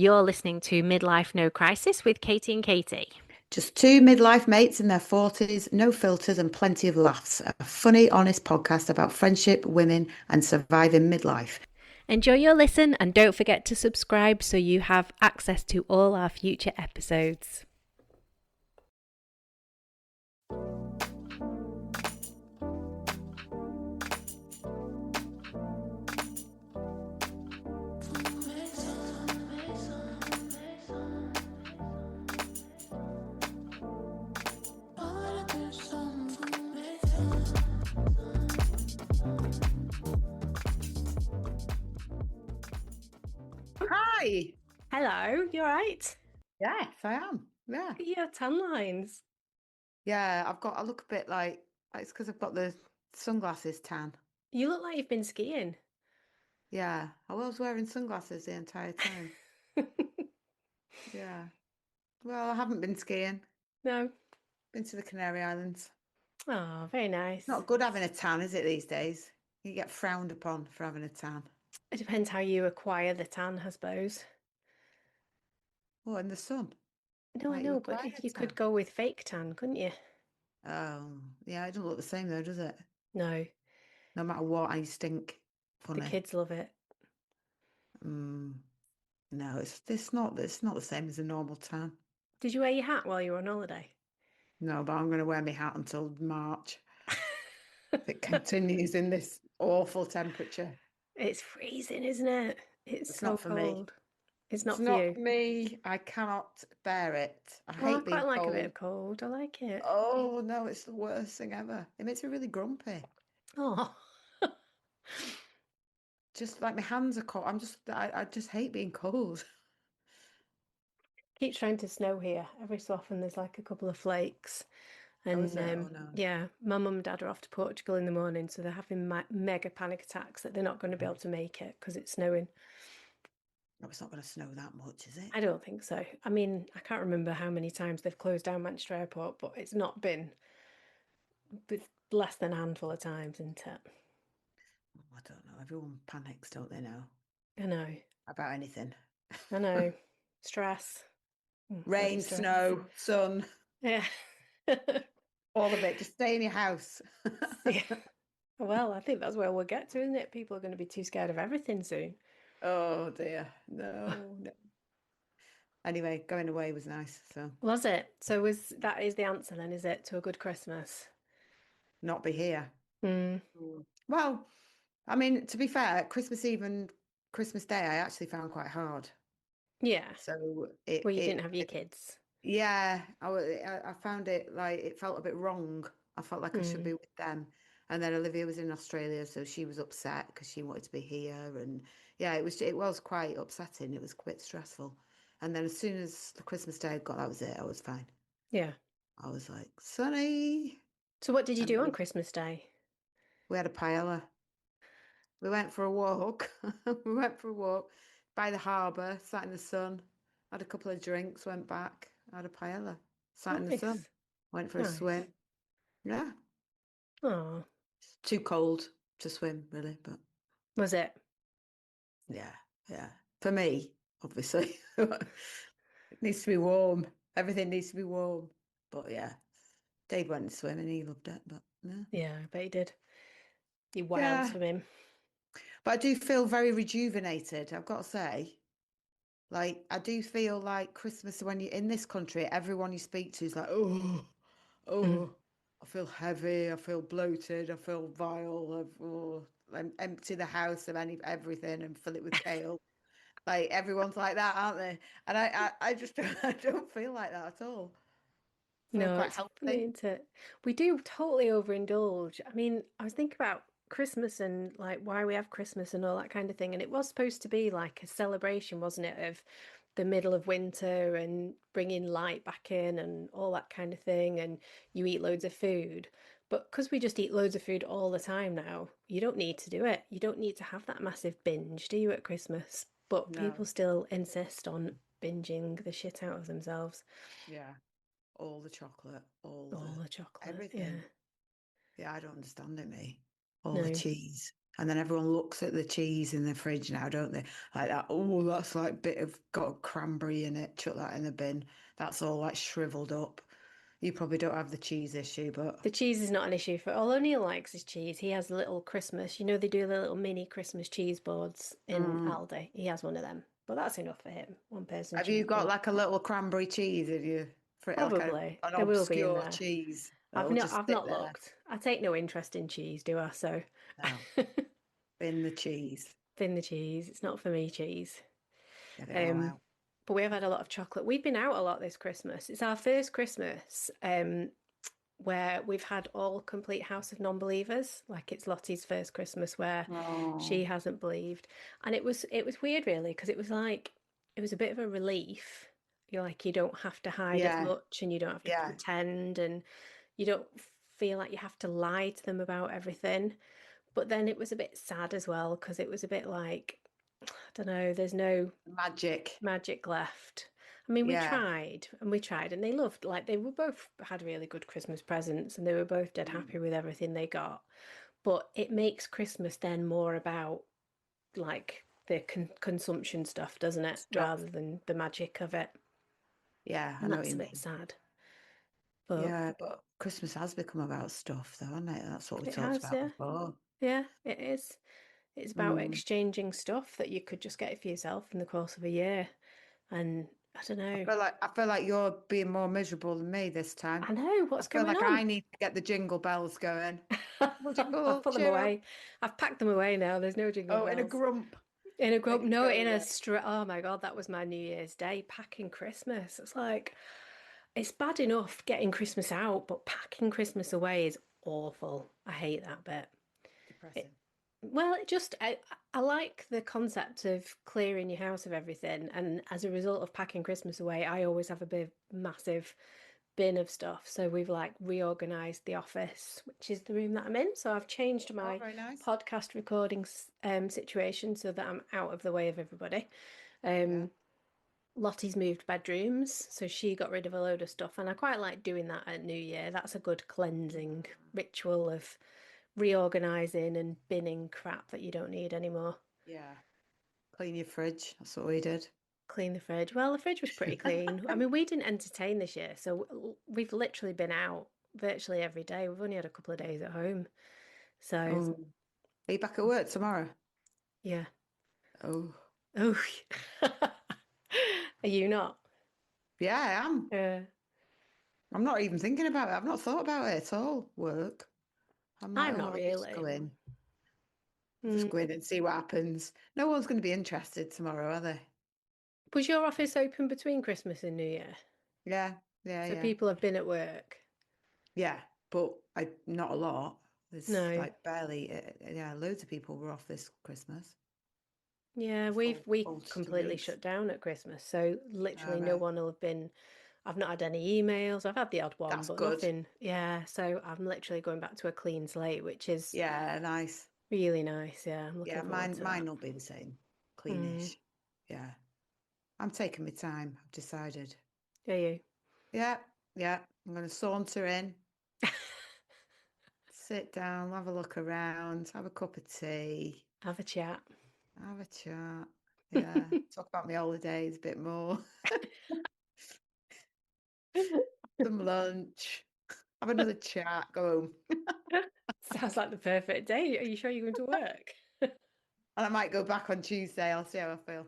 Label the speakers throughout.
Speaker 1: You're listening to Midlife No Crisis with Katie and Katie.
Speaker 2: Just two midlife mates in their 40s, no filters, and plenty of laughs. A funny, honest podcast about friendship, women, and surviving midlife.
Speaker 1: Enjoy your listen and don't forget to subscribe so you have access to all our future episodes.
Speaker 2: Hi.
Speaker 1: Hello, you alright?
Speaker 2: Yes, I am. Yeah.
Speaker 1: Look at your tan lines.
Speaker 2: Yeah, I look a bit like, it's because I've got the sunglasses tan.
Speaker 1: You look like you've been skiing.
Speaker 2: Yeah, I was wearing sunglasses the entire time. Yeah. Well, I haven't been skiing.
Speaker 1: No.
Speaker 2: Been to the Canary Islands.
Speaker 1: Oh, very nice.
Speaker 2: Not good having a tan, is it, these days? You get frowned upon for having a tan.
Speaker 1: It depends how you acquire the tan, I suppose.
Speaker 2: Oh, in the sun.
Speaker 1: No, I
Speaker 2: Like you
Speaker 1: know, but
Speaker 2: acquire a
Speaker 1: you could
Speaker 2: tan.
Speaker 1: go with fake tan, couldn't you?
Speaker 2: Yeah, it doesn't look the same though, does it?
Speaker 1: No,
Speaker 2: No matter what, I stink.
Speaker 1: the
Speaker 2: Funny.
Speaker 1: kids love it.
Speaker 2: Mm, no, it's not the same as a normal tan.
Speaker 1: Did you wear your hat while you were on holiday?
Speaker 2: No, but I'm gonna wear my hat until March. If it continues in this awful temperature.
Speaker 1: It's freezing, isn't it? It's
Speaker 2: It's
Speaker 1: so
Speaker 2: not for me.
Speaker 1: cold. It's
Speaker 2: It's
Speaker 1: not for
Speaker 2: not
Speaker 1: you.
Speaker 2: for me. I cannot bear it. I
Speaker 1: Well, I
Speaker 2: hate
Speaker 1: quite
Speaker 2: being
Speaker 1: like a bit
Speaker 2: cold.
Speaker 1: of cold. I like it.
Speaker 2: Oh no, it's the worst thing ever. It makes me really grumpy.
Speaker 1: Oh,
Speaker 2: Just like my hands are cold. I just hate being cold.
Speaker 1: keeps trying to snow here. Every so often there's like a couple of flakes.
Speaker 2: Oh, is
Speaker 1: And
Speaker 2: it? Oh no.
Speaker 1: yeah, my mum and dad are off to Portugal in the morning, so they're having mega panic attacks that they're not going to be able to make it because it's snowing.
Speaker 2: No, it's not going to snow that much, is it?
Speaker 1: I don't think so. I mean, I can't remember how many times they've closed down Manchester Airport, but it's not been with less than a handful of times, isn't it?
Speaker 2: Oh, I don't know. Everyone panics, don't they now?
Speaker 1: I know.
Speaker 2: About anything.
Speaker 1: I know. Stress. Bloody
Speaker 2: Rain,
Speaker 1: stress.
Speaker 2: snow, sun,
Speaker 1: Yeah.
Speaker 2: all of it. Just stay in your house.
Speaker 1: Yeah. Well, I think that's where we'll get to, isn't it? People are going to be too scared of everything soon.
Speaker 2: Oh dear. No, no. Anyway, going away was nice. So
Speaker 1: Was it? So was that is the answer then, is it, to a good Christmas?
Speaker 2: not be here.
Speaker 1: Mm.
Speaker 2: Well, I mean, to be fair, Christmas Eve and Christmas Day I actually found quite hard.
Speaker 1: Yeah.
Speaker 2: So
Speaker 1: Well, you didn't have your kids.
Speaker 2: yeah, I found it like it felt a bit wrong. I felt like I should
Speaker 1: Mm.
Speaker 2: be with them. And then Olivia was in Australia, so she was upset because she wanted to be here. And yeah, it was quite upsetting. It was quite stressful. And then as soon as the Christmas Day got, that was it. I was fine.
Speaker 1: Yeah.
Speaker 2: I was like, sunny.
Speaker 1: So what did you
Speaker 2: And
Speaker 1: do on Christmas Day?
Speaker 2: we had a paella. We went for a walk. We went for a walk by the harbour, sat in the sun, had a couple of drinks, went back, had a paella, sat in the sun,
Speaker 1: Nice.
Speaker 2: went for a
Speaker 1: Nice.
Speaker 2: swim. Yeah,
Speaker 1: Oh,
Speaker 2: too cold to swim, really, but
Speaker 1: was it?
Speaker 2: yeah, yeah. For me, obviously, it needs to be warm. Everything needs to be warm. But yeah, Dave went swimming, he loved it, but yeah.
Speaker 1: Yeah, I bet you did. You wild
Speaker 2: Yeah,
Speaker 1: swimming.
Speaker 2: but I do feel very rejuvenated, I've got to say. Like, I do feel like Christmas when you're in this country, everyone you speak to is like, oh,
Speaker 1: Mm.
Speaker 2: oh, I feel heavy, I feel bloated, I feel vile, empty the house of everything and fill it with kale. Like everyone's like that, aren't they? And I just I don't feel like that at all. I feel
Speaker 1: No,
Speaker 2: quite
Speaker 1: it's funny,
Speaker 2: healthy.
Speaker 1: isn't it? We do totally overindulge. I mean, I was thinking about Christmas and like why we have Christmas and all that kind of thing. And it was supposed to be like a celebration, wasn't it, of the middle of winter and bringing light back in and all that kind of thing. And you eat loads of food. But because we just eat loads of food all the time now, you don't need to do it. You don't need to have that massive binge, do you, at Christmas? But people
Speaker 2: No,
Speaker 1: still insist on binging the shit out of themselves.
Speaker 2: yeah, all the chocolate, all
Speaker 1: All
Speaker 2: the
Speaker 1: the chocolate, yeah.
Speaker 2: everything. Yeah, I don't understand it, me. All the
Speaker 1: No.
Speaker 2: cheese. And then everyone looks at the cheese in the fridge now, don't they? Like that. Oh, that's like bit of got cranberry in it. Chuck that in the bin. That's all like shriveled up. You probably don't have the cheese issue, but
Speaker 1: The cheese is not an issue for all O'Neill likes is cheese. He has little Christmas, they do the little mini Christmas cheese boards in
Speaker 2: mm.
Speaker 1: Aldi. He has one of them. But that's enough for him. One person
Speaker 2: Have you
Speaker 1: cheese
Speaker 2: got
Speaker 1: board.
Speaker 2: like a little cranberry cheese in you for like
Speaker 1: Probably.
Speaker 2: an
Speaker 1: There will be in
Speaker 2: obscure
Speaker 1: there.
Speaker 2: cheese
Speaker 1: I've
Speaker 2: that'll
Speaker 1: not
Speaker 2: just
Speaker 1: I've
Speaker 2: sit
Speaker 1: not
Speaker 2: there?
Speaker 1: looked. I take no interest in cheese, do I? So
Speaker 2: No, in the cheese.
Speaker 1: thin the cheese. It's not for me, cheese.
Speaker 2: Get it all
Speaker 1: Um,
Speaker 2: out.
Speaker 1: but we have had a lot of chocolate. We've been out a lot this Christmas. It's our first Christmas where we've had all complete house of non-believers. Like it's Lottie's first Christmas where she
Speaker 2: Oh,
Speaker 1: hasn't believed. And it was weird really because it was a bit of a relief. You're like you don't have to hide as
Speaker 2: yeah,
Speaker 1: much and you don't have to
Speaker 2: yeah.
Speaker 1: pretend and you don't feel like you have to lie to them about everything. But then it was a bit sad as well because it was a bit like, I don't know, there's no
Speaker 2: Magic.
Speaker 1: magic left. I mean,
Speaker 2: Yeah.
Speaker 1: we tried, and they loved, like, they were both had really good Christmas presents and they were both dead
Speaker 2: Mm.
Speaker 1: happy with everything they got. But it makes Christmas then more about like the consumption stuff, doesn't it?
Speaker 2: Stuff.
Speaker 1: Rather than the magic of it.
Speaker 2: Yeah, I
Speaker 1: And
Speaker 2: know what
Speaker 1: that's
Speaker 2: you
Speaker 1: a bit
Speaker 2: mean.
Speaker 1: sad. But
Speaker 2: Yeah, but Christmas has become about stuff, though, hasn't it? That's what we
Speaker 1: it
Speaker 2: talked
Speaker 1: has,
Speaker 2: about
Speaker 1: yeah.
Speaker 2: before.
Speaker 1: Yeah, it is. It's about
Speaker 2: Mm.
Speaker 1: exchanging stuff that you could just get for yourself in the course of a year. And I don't know.
Speaker 2: I feel like you're being more miserable than me this time.
Speaker 1: I know
Speaker 2: I
Speaker 1: what's
Speaker 2: feel
Speaker 1: going
Speaker 2: like I
Speaker 1: on.
Speaker 2: need to get the jingle bells going. Jingle,
Speaker 1: I've
Speaker 2: jingle,
Speaker 1: put them
Speaker 2: cheer up.
Speaker 1: away. I've packed them away now. There's no jingle
Speaker 2: Oh, in a
Speaker 1: bells.
Speaker 2: grump.
Speaker 1: In a group,
Speaker 2: Ready to
Speaker 1: no,
Speaker 2: go
Speaker 1: in a
Speaker 2: again.
Speaker 1: Oh my God, that was my New Year's Day, packing Christmas. It's like, it's bad enough getting Christmas out, but packing Christmas away is awful. I hate that bit. It,
Speaker 2: Depressing.
Speaker 1: well, I like the concept of clearing your house of everything, and as a result of packing Christmas away, I always have a big, massive bin of stuff. So we've like reorganized the office, which is the room that I'm in. So I've changed
Speaker 2: Oh,
Speaker 1: my
Speaker 2: very nice.
Speaker 1: podcast recording situation so that I'm out of the way of everybody.
Speaker 2: Yeah.
Speaker 1: Um, Lottie's moved bedrooms, so she got rid of a load of stuff, and I quite like doing that at New Year. That's a good cleansing ritual of reorganizing and binning crap that you don't need anymore.
Speaker 2: Yeah. Clean your fridge. That's what we did.
Speaker 1: Clean the fridge. Well, the fridge was pretty clean. I mean, we didn't entertain this year, so we've literally been out virtually every day. We've only had a couple of days at home. So,
Speaker 2: Oh, are you back at work tomorrow?
Speaker 1: yeah.
Speaker 2: Oh,
Speaker 1: Oh, are you not?
Speaker 2: yeah, I am.
Speaker 1: Yeah.
Speaker 2: I'm not even thinking about it. I've not thought about it at all. Work. I'm like,
Speaker 1: I'm
Speaker 2: oh,
Speaker 1: not
Speaker 2: I'll just go
Speaker 1: really.
Speaker 2: in. I'll just go
Speaker 1: Mm.
Speaker 2: in and see what happens. No one's going to be interested tomorrow, are they?
Speaker 1: Was your office open between Christmas and New Year?
Speaker 2: Yeah, yeah,
Speaker 1: So
Speaker 2: yeah.
Speaker 1: people have been at work?
Speaker 2: Yeah, but I not a lot. There's
Speaker 1: No.
Speaker 2: like barely, yeah, loads of people were off this Christmas.
Speaker 1: Yeah,
Speaker 2: A
Speaker 1: we
Speaker 2: full two
Speaker 1: completely
Speaker 2: weeks.
Speaker 1: shut down at Christmas. So
Speaker 2: All
Speaker 1: literally no
Speaker 2: right.
Speaker 1: one will have been. I've not had any emails. I've had the odd one,
Speaker 2: That's
Speaker 1: but
Speaker 2: good.
Speaker 1: nothing. Yeah, so I'm literally going back to a clean slate, which is
Speaker 2: Yeah, nice.
Speaker 1: really nice. Yeah, I'm looking
Speaker 2: Yeah,
Speaker 1: forward to
Speaker 2: mine
Speaker 1: that.
Speaker 2: will be the same.
Speaker 1: Mm.
Speaker 2: Cleanish. Yeah. I'm taking my time, I've decided.
Speaker 1: Are you?
Speaker 2: Yeah, yeah. I'm going to saunter in, sit down, have a look around, have a cup of tea,
Speaker 1: Have a chat.
Speaker 2: have a chat. Yeah, talk about my holidays a bit more, some lunch, have another chat, go home.
Speaker 1: Sounds like the perfect day. Are you sure you're going to work?
Speaker 2: And I might go back on Tuesday. I'll see how I feel.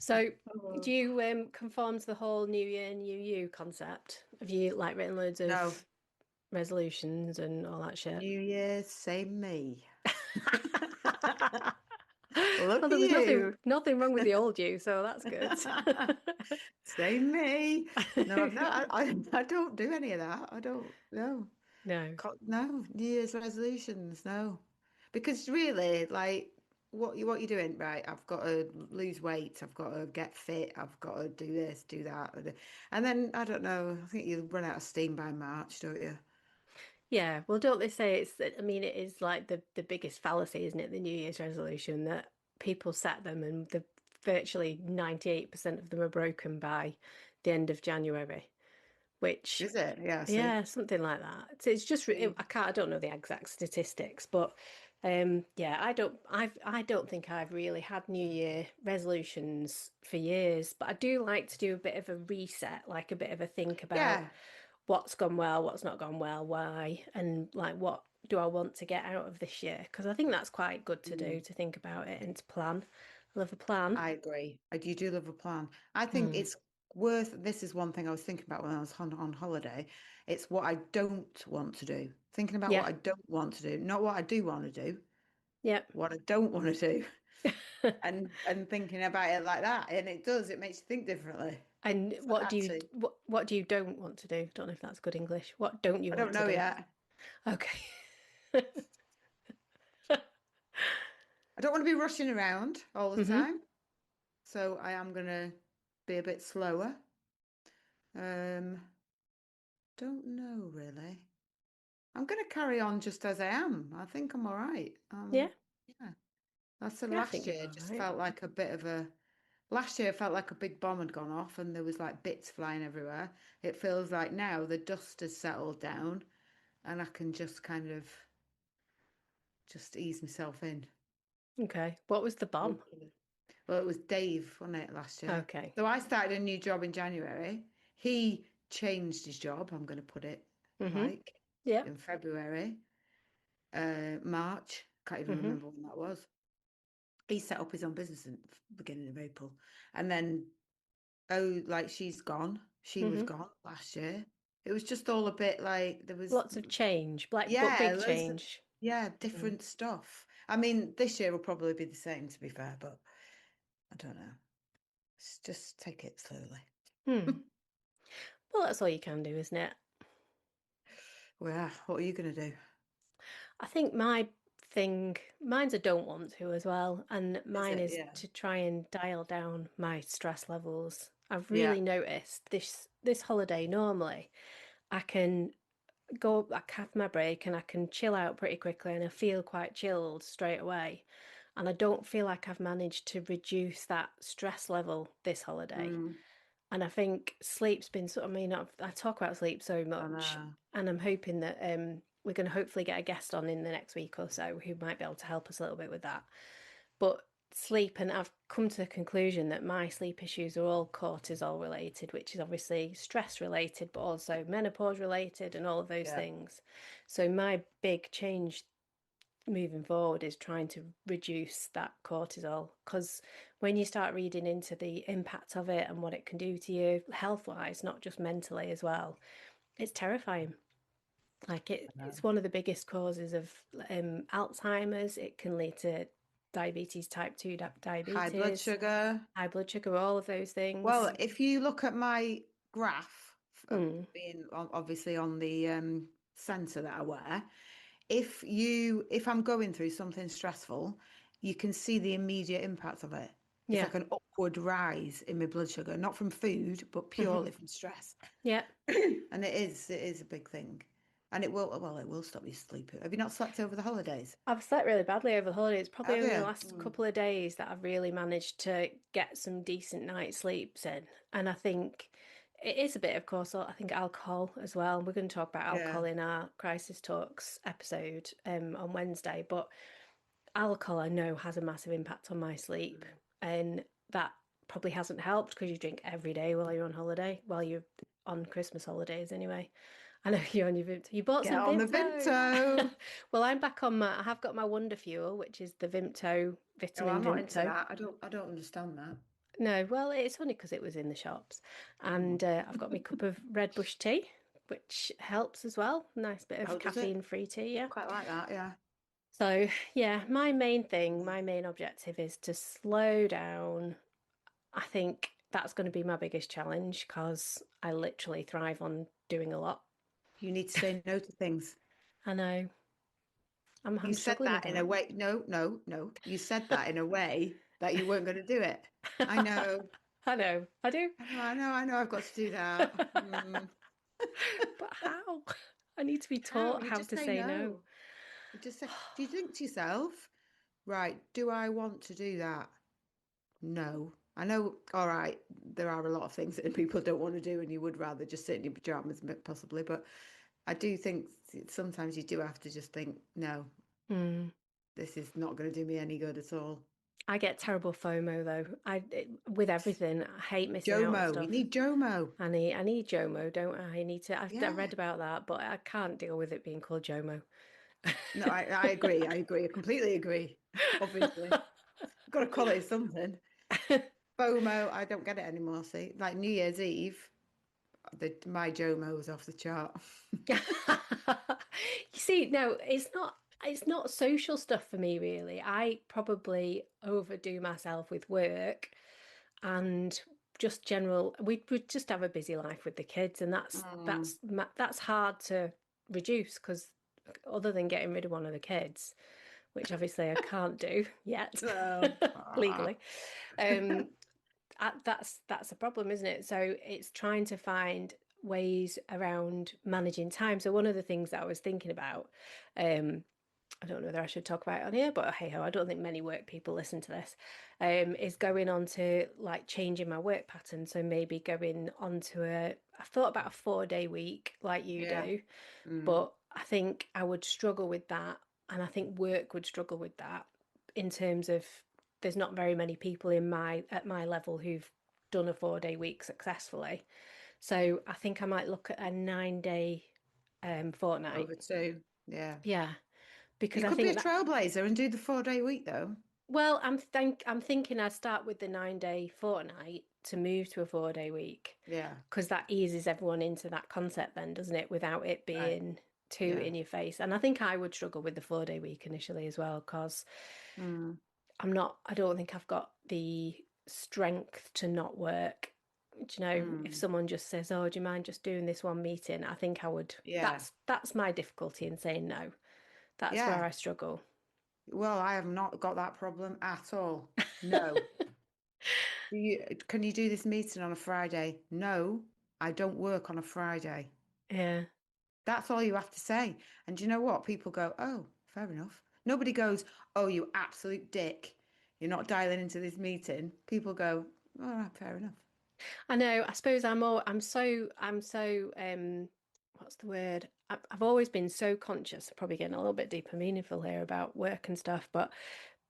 Speaker 1: So, do
Speaker 2: Oh.
Speaker 1: you conform to the whole New Year, New You concept? Have you like written loads
Speaker 2: No,
Speaker 1: of resolutions and all that shit?
Speaker 2: New Year's, same me.
Speaker 1: Well,
Speaker 2: Look at
Speaker 1: there was
Speaker 2: you.
Speaker 1: nothing wrong with the old you, so that's good.
Speaker 2: Same me. No, I've not. I don't do any of that. I don't. No.
Speaker 1: No.
Speaker 2: No. New Year's resolutions. No. Because really, like, what you doing? Right. I've got to lose weight. I've got to get fit. I've got to do this, do that, and then I don't know. I think you run out of steam by March, don't you?
Speaker 1: Yeah, well, don't they say I mean, it is like the biggest fallacy, isn't it? The New Year's resolution that people set them and the virtually 98% of them are broken by the end of January. which,
Speaker 2: Is it? Yeah, see.
Speaker 1: yeah, something like that. It's just
Speaker 2: See.
Speaker 1: I don't know the exact statistics, but yeah, I don't think I've really had New Year resolutions for years, but I do like to do a bit of a reset, like a bit of a think about
Speaker 2: Yeah.
Speaker 1: what's gone well, what's not gone well, why, and like what do I want to get out of this year? Because I think that's quite good to do,
Speaker 2: Mm.
Speaker 1: to think about it and to plan. I love a plan.
Speaker 2: I agree. You do love a plan. I think
Speaker 1: Hmm.
Speaker 2: it's worth, this is one thing I was thinking about when I was on holiday. It's what I don't want to do. Thinking about
Speaker 1: Yeah,
Speaker 2: what I don't want to do, not what I do want to do,
Speaker 1: yeah.
Speaker 2: what I don't want to do. And thinking about it like that. And it does, it makes you think differently.
Speaker 1: And
Speaker 2: So I had to.
Speaker 1: what do you don't want to do? Don't know if that's good English. What don't you
Speaker 2: I
Speaker 1: want
Speaker 2: don't
Speaker 1: to
Speaker 2: know
Speaker 1: do?
Speaker 2: yet.
Speaker 1: Okay.
Speaker 2: I don't want to be rushing around all the
Speaker 1: Hmm.
Speaker 2: time. So I am gonna be a bit slower. Um, don't know really. I'm going to carry on just as I am. I think I'm all right.
Speaker 1: Yeah.
Speaker 2: Yeah. That's the
Speaker 1: Yeah, I think
Speaker 2: last
Speaker 1: you're
Speaker 2: year
Speaker 1: all
Speaker 2: just
Speaker 1: right.
Speaker 2: felt like a bit of a last year felt like a big bomb had gone off and there was like bits flying everywhere. It feels like now the dust has settled down and I can just kind of just ease myself in.
Speaker 1: Okay. What was the bomb?
Speaker 2: Hopefully. Well, it was Dave, wasn't it, last year?
Speaker 1: Okay.
Speaker 2: So I started a new job in January. He changed his job, I'm going to put it
Speaker 1: Hmm.
Speaker 2: like
Speaker 1: Yeah.
Speaker 2: in February, March. Can't even
Speaker 1: Hmm.
Speaker 2: remember when that was. He set up his own business in the beginning of April. And then, oh, like she's gone. She was
Speaker 1: Hmm.
Speaker 2: gone last year. It was just all a bit like there was,
Speaker 1: Lots of change, like but
Speaker 2: yeah,
Speaker 1: big
Speaker 2: loads of,
Speaker 1: change.
Speaker 2: yeah,
Speaker 1: Mm.
Speaker 2: different stuff. I mean, this year will probably be the same, to be fair, but I don't know. Just take it slowly.
Speaker 1: Hmm. Well, that's all you can do, isn't it?
Speaker 2: Well, yeah, what are you going to do?
Speaker 1: I think mine's a don't want to as well, and
Speaker 2: Is
Speaker 1: mine
Speaker 2: it?
Speaker 1: is
Speaker 2: Yeah.
Speaker 1: to try and dial down my stress levels. I've
Speaker 2: Yeah.
Speaker 1: really noticed this holiday normally I can I can have my break and I can chill out pretty quickly and I feel quite chilled straight away. And I don't feel like I've managed to reduce that stress level this holiday.
Speaker 2: Mm,
Speaker 1: And I think sleep's been sort of, I mean, I talk about sleep so
Speaker 2: I
Speaker 1: much,
Speaker 2: know.
Speaker 1: and I'm hoping that we're going to hopefully get a guest on in the next week or so who might be able to help us a little bit with that. But sleep, and I've come to the conclusion that my sleep issues are all cortisol related, which is obviously stress related, but also menopause related and all of those
Speaker 2: Yeah.
Speaker 1: things. So my big change moving forward is trying to reduce that cortisol because when you start reading into the impact of it and what it can do to you health wise, not just mentally as well, it's terrifying. Like
Speaker 2: I
Speaker 1: it's
Speaker 2: know.
Speaker 1: one of the biggest causes of Alzheimer's. It can lead to diabetes, type 2
Speaker 2: High blood
Speaker 1: diabetes,
Speaker 2: sugar.
Speaker 1: high blood sugar, all of those things.
Speaker 2: Well, if you look at my graph,
Speaker 1: Mm,
Speaker 2: being obviously on the sensor that I wear, if I'm going through something stressful, you can see the immediate impact of it. It's
Speaker 1: yeah.
Speaker 2: like an upward rise in my blood sugar, not from food, but
Speaker 1: Hmm.
Speaker 2: purely from stress.
Speaker 1: Yeah.
Speaker 2: And it is a big thing. And it will stop you sleeping. Have you not slept over the holidays?
Speaker 1: I've slept really badly over the holidays. Probably
Speaker 2: Have
Speaker 1: only the
Speaker 2: you?
Speaker 1: last couple of days that I've really managed to get some decent night sleeps in. And I think it is a bit, of course, I think alcohol as well. We're going to talk about
Speaker 2: Yeah.
Speaker 1: alcohol in our Crisis Talks episode on Wednesday. But alcohol, I know, has a massive impact on my sleep. And that probably hasn't helped because you drink every day while you're on holiday, while you're on Christmas holidays anyway. I know you're on your Vimto. You bought
Speaker 2: Get
Speaker 1: some
Speaker 2: on the
Speaker 1: Vimto.
Speaker 2: Vimto.
Speaker 1: Well, I'm back on I have got my Wonder Fuel, which is the Vimto,
Speaker 2: Oh,
Speaker 1: vitamin
Speaker 2: I'm not into
Speaker 1: Vimto.
Speaker 2: that. I don't understand that.
Speaker 1: No, well, it's only because it was in the shops.
Speaker 2: Oh.
Speaker 1: And I've got my cup of red bush tea, which helps as well. Nice bit of
Speaker 2: Oh, does it?
Speaker 1: caffeine-free tea, yeah.
Speaker 2: Quite like that, yeah.
Speaker 1: So, yeah, my main objective is to slow down. I think that's going to be my biggest challenge because I literally thrive on doing a lot.
Speaker 2: You need to say no to things.
Speaker 1: I know
Speaker 2: You
Speaker 1: I'm
Speaker 2: said
Speaker 1: struggling with
Speaker 2: that in a
Speaker 1: that.
Speaker 2: way. No, no, no. You said that in a way that you weren't going to do it. I know.
Speaker 1: I know, I do.
Speaker 2: I know. I've got to do that.
Speaker 1: But how? I need to be
Speaker 2: How?
Speaker 1: taught
Speaker 2: You
Speaker 1: how
Speaker 2: just
Speaker 1: to
Speaker 2: say
Speaker 1: say no.
Speaker 2: no. You just say, do you think to yourself, right, do I want to do that? No. I know, all right, there are a lot of things that people don't want to do, and you would rather just sit in your pajamas, possibly. But I do think sometimes you do have to just think, no,
Speaker 1: Mm.
Speaker 2: this is not going to do me any good at all.
Speaker 1: I get terrible FOMO though. With everything, I hate missing out on
Speaker 2: Jomo, you
Speaker 1: stuff.
Speaker 2: need Jomo.
Speaker 1: I need JOMO, don't I? I need to. I
Speaker 2: Yeah.
Speaker 1: read about that, but I can't deal with it being called JOMO.
Speaker 2: No, I agree. I agree. I completely agree. Obviously, got to call it something. FOMO, I don't get it anymore. See, like New Year's Eve, my Jomo was off the chart.
Speaker 1: You see, no, it's not social stuff for me really. I probably overdo myself with work and just general we just have a busy life with the kids, and that's
Speaker 2: Mm.
Speaker 1: that's that's hard to reduce because other than getting rid of one of the kids, which obviously I can't do yet
Speaker 2: So, ah.
Speaker 1: legally. That's a problem, isn't it? So it's trying to find ways around managing time. So one of the things that I was thinking about, um, I don't know whether I should talk about it on here, but hey ho, I don't think many work people listen to this, is going on to like changing my work pattern. So maybe going on to I thought about a 4 day week like you
Speaker 2: Yeah.
Speaker 1: do,
Speaker 2: Mm.
Speaker 1: but I think I would struggle with that. And I think work would struggle with that in terms of there's not very many people at my level who've done a 4 day week successfully. So I think I might look at a 9 day fortnight.
Speaker 2: Over two. Yeah.
Speaker 1: Yeah, because
Speaker 2: You
Speaker 1: I
Speaker 2: could be a
Speaker 1: think that
Speaker 2: trailblazer and do the 4 day week though.
Speaker 1: well, I'm thinking I'd start with the 9 day fortnight to move to a 4 day week
Speaker 2: Yeah.
Speaker 1: because that eases everyone into that concept then, doesn't it? Without it
Speaker 2: Right.
Speaker 1: being too
Speaker 2: Yeah.
Speaker 1: in your face. And I think I would struggle with the 4 day week initially as well because
Speaker 2: Mm.
Speaker 1: I don't think I've got the strength to not work. Do you know, if
Speaker 2: Mm.
Speaker 1: someone just says, "Oh, do you mind just doing this one meeting?" I think I would.
Speaker 2: Yeah.
Speaker 1: That's my difficulty in saying no. That's where
Speaker 2: Yeah.
Speaker 1: I struggle.
Speaker 2: Well, I have not got that problem at all. No. Can you do this meeting on a Friday? No, I don't work on a Friday.
Speaker 1: Yeah.
Speaker 2: That's all you have to say. And do you know what? People go, oh, fair enough. Nobody goes, oh, you absolute dick. You're not dialing into this meeting. People go, all right, fair enough.
Speaker 1: I know. I suppose I'm so what's the word? I've always been so conscious, probably getting a little bit deeper meaningful here about work and stuff, but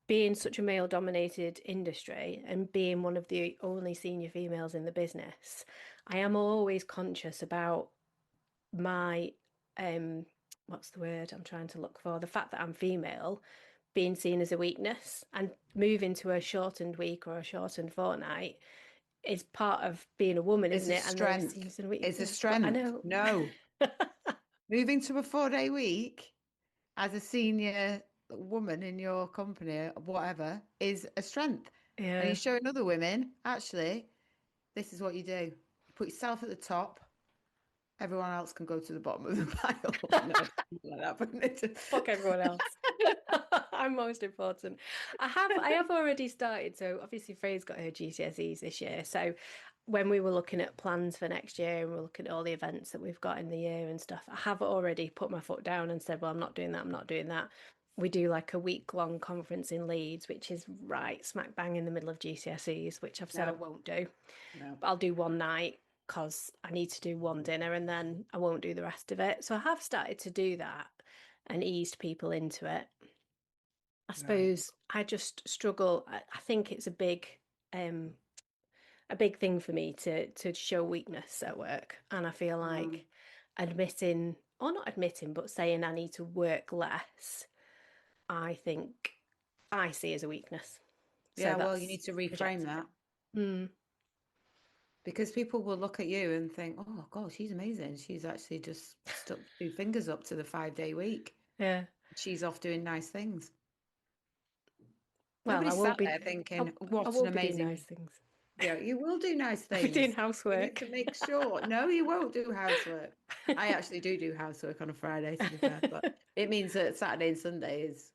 Speaker 1: being such a male dominated industry and being one of the only senior females in the business, I am always conscious about my what's the word I'm trying to look for? The fact that I'm female being seen as a weakness, and moving to a shortened week or a shortened fortnight is part of being a woman,
Speaker 2: Is
Speaker 1: isn't
Speaker 2: a
Speaker 1: it? And then it's seen
Speaker 2: strength.
Speaker 1: as a
Speaker 2: Is a
Speaker 1: weakness. But I
Speaker 2: strength.
Speaker 1: know,
Speaker 2: No. Moving to a 4 day week as a senior woman in your company, or whatever, is a strength. And you're
Speaker 1: yeah.
Speaker 2: showing other women, actually, this is what you do. You put yourself at the top. Everyone else can go to the bottom of the pile. No, like that, but
Speaker 1: Fuck everyone else. I'm most important. I have already started. So obviously Freya's got her GCSEs this year. So when we were looking at plans for next year and we're looking at all the events that we've got in the year and stuff, I have already put my foot down and said, well, I'm not doing that. I'm not doing that. We do like a week-long conference in Leeds, which is right smack bang in the middle of GCSEs, which I've said I
Speaker 2: no,
Speaker 1: won't do.
Speaker 2: no.
Speaker 1: But I'll do one night because I need to do one dinner and then I won't do the rest of it. So I have started to do that and eased people into it. I
Speaker 2: Right.
Speaker 1: suppose I just struggle. I think it's um, a big thing for me to show weakness at work, and I feel
Speaker 2: Mm.
Speaker 1: like admitting, or not admitting, but saying I need to work less, I think I see as a weakness. So
Speaker 2: Yeah, well, you need
Speaker 1: that's
Speaker 2: to reframe
Speaker 1: rejecting it.
Speaker 2: that
Speaker 1: Mm,
Speaker 2: because people will look at you and think, oh, God, she's amazing. She's actually just stuck 2 fingers up to the 5 day week.
Speaker 1: yeah.
Speaker 2: She's off doing nice things.
Speaker 1: Well,
Speaker 2: Nobody's sat there thinking,
Speaker 1: I
Speaker 2: what an
Speaker 1: won't be doing nice
Speaker 2: amazing.
Speaker 1: things.
Speaker 2: Yeah, you will do nice
Speaker 1: I'll be doing
Speaker 2: things. You need
Speaker 1: housework.
Speaker 2: to make sure. No, you won't do housework. I actually do housework on a Friday, to be fair, but it means that Saturday and Sunday is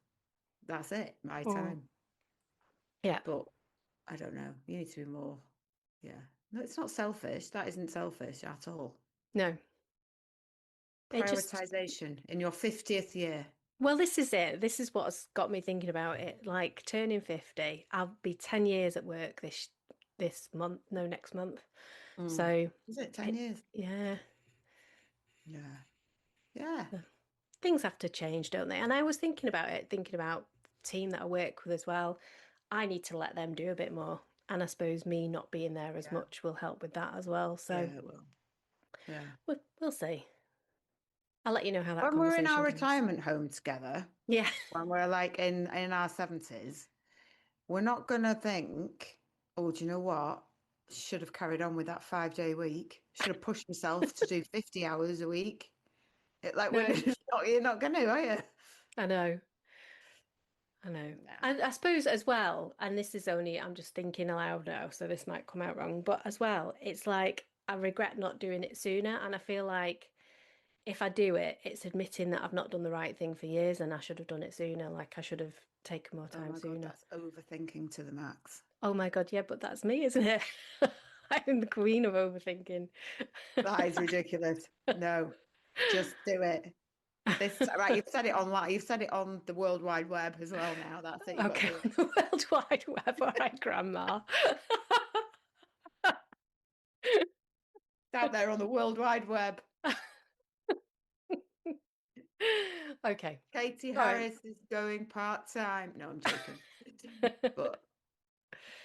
Speaker 2: that's it, my
Speaker 1: Oh,
Speaker 2: time.
Speaker 1: yeah.
Speaker 2: But I don't know. You need to be more. Yeah. No, it's not selfish. That isn't selfish at all.
Speaker 1: No, it just
Speaker 2: Prioritization in your 50th year.
Speaker 1: well, this is it. This is what's got me thinking about it. Like turning 50, I'll be 10 years at work this month, no, next month.
Speaker 2: Mm.
Speaker 1: So
Speaker 2: Is it 10
Speaker 1: it,
Speaker 2: years?
Speaker 1: yeah,
Speaker 2: Yeah. Yeah.
Speaker 1: the things have to change, don't they? And I was thinking about it, thinking about the team that I work with as well. I need to let them do a bit more. And I suppose me not being there as
Speaker 2: Yeah.
Speaker 1: much will help with that as well. So
Speaker 2: Yeah, well, yeah.
Speaker 1: we'll see. I'll let you know how that
Speaker 2: When we're in our
Speaker 1: conversation goes.
Speaker 2: retirement home together,
Speaker 1: Yeah.
Speaker 2: when we're like in our 70s, we're not gonna think, oh, do you know what? Should have carried on with that 5 day week. Should have pushed myself to do 50 hours a week. It, like we're
Speaker 1: No,
Speaker 2: just not, you're not gonna, are you?
Speaker 1: I know. I know.
Speaker 2: Nah.
Speaker 1: And I suppose as well, and this is only, I'm just thinking aloud now, so this might come out wrong, but as well, it's like I regret not doing it sooner. And I feel like if I do it, it's admitting that I've not done the right thing for years and I should have done it sooner. Like I should have taken more
Speaker 2: Oh
Speaker 1: time
Speaker 2: my God,
Speaker 1: sooner.
Speaker 2: that's overthinking to the max.
Speaker 1: Oh my God, yeah, but that's me, isn't it? I'm the queen of overthinking.
Speaker 2: That is ridiculous. No, just do it. This right, you've said it online. You've said it on the World Wide Web as well now. That's it. You've got
Speaker 1: Okay,
Speaker 2: to do
Speaker 1: on
Speaker 2: it.
Speaker 1: the World Wide Web, all right, Grandma.
Speaker 2: It's out there on the World Wide Web.
Speaker 1: Okay,
Speaker 2: Katie
Speaker 1: all right.
Speaker 2: Harris is going part-time. No, I'm joking. But